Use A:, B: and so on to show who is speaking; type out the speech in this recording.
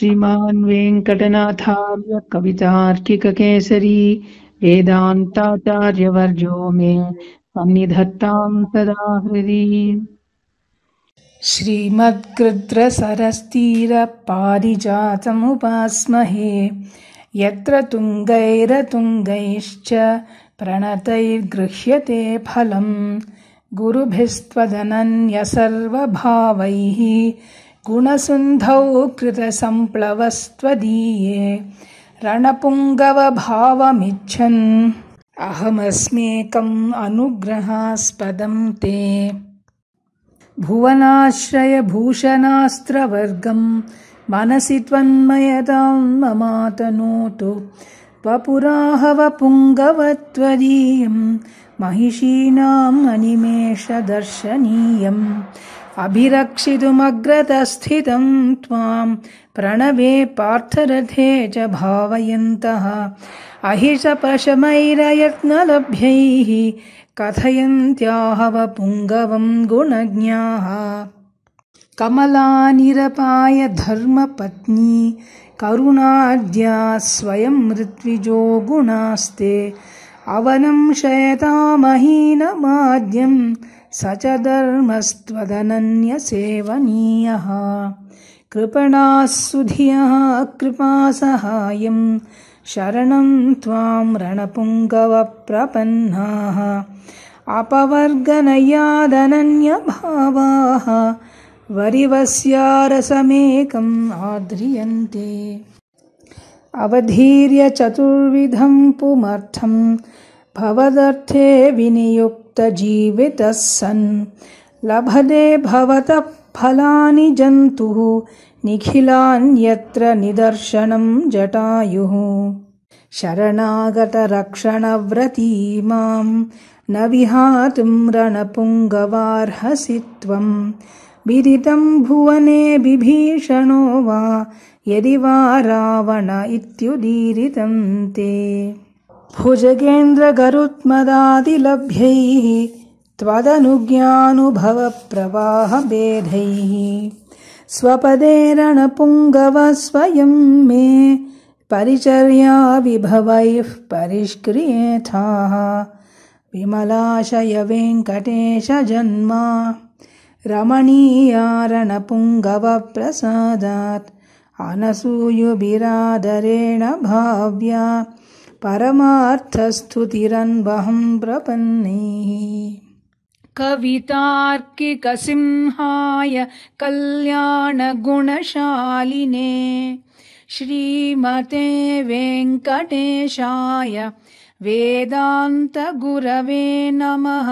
A: श्रीमान् वेङ्कटनाथार्य कवितार्किककेसरी वेदान्ताचार्यवर्यो मे सन्निधत्तां सदा हृदि।
B: श्रीमद्गृध्रसरस्तीरपारिजातमुपास्महे यत्र तुङ्गैरतुङ्गैश्च प्रणतैर्गृह्यते फलम् गुरुभिस्त्वदनन्यसर्वभावैः गुणसिन्धौ कृतसम्प्लवस्त्वदीये रणपुङ्गवभावमिच्छन् अहमस्मेकम् अनुग्रहास्पदं ते भुवनाश्रयभूषणास्त्रवर्गं मनसि त्वन्मयतां ममातनोतु वपुराहवपुङ्गवत्वदीयं महिषीणाम् अनिमेषदर्शनीयम् अभिरक्षितुमग्रतस्थितं त्वां प्रणवे पार्थरथे च भावयन्तः अहिषपशमैरयत्नलभ्यैः कथयन्त्याहवपुङ्गवं गुणज्ञाः। कमलानिरपाय धर्मपत्नी करुणाद्या स्वयं ऋत्विजो गुणास्ते अवनं शयतामहीनमाद्यं स च धर्मस्त्वदनन्यसेवनीयः। कृपणाः सुधियः कृपासहायं शरणं त्वां रणपुङ्गवप्रपन्नाः अपवर्गनयादनन्यभावाः वरिवस्यारसमेकम् आद्रियन्ते। अवधीर्य चतुर्विधं पुमर्थं भवदर्थे विनियुक्तजीवितः सन् लभते भवतः फलानि जन्तुः निखिलान्यत्र निदर्शनं जटायुः। शरणागतरक्षणव्रती मां न विहातुं रणपुङ्गवार्हसि त्वं विदितं भुवने बिभीषणो वा यदि वा रावण इत्युदीरितं ते। भुजगेन्द्रगरुत्मदादिलभ्यैः त्वदनुज्ञानुभवप्रवाहभेदैः स्वपदे रणपुङ्गव स्वयं मे परिचर्या विभवैः परिष्क्रियेथाः। विमलाशय वेङ्कटेश जन्मा रमणीया रणपुङ्गवप्रसादात् अनसूयुभिरादरेण भाव्या परमार्थस्तुतिरन्वहं प्रपन्नैः। कवितार्किकसिंहाय कल्याणगुणशालिने श्रीमते वेङ्कटेशाय वेदान्तगुरवे नमः।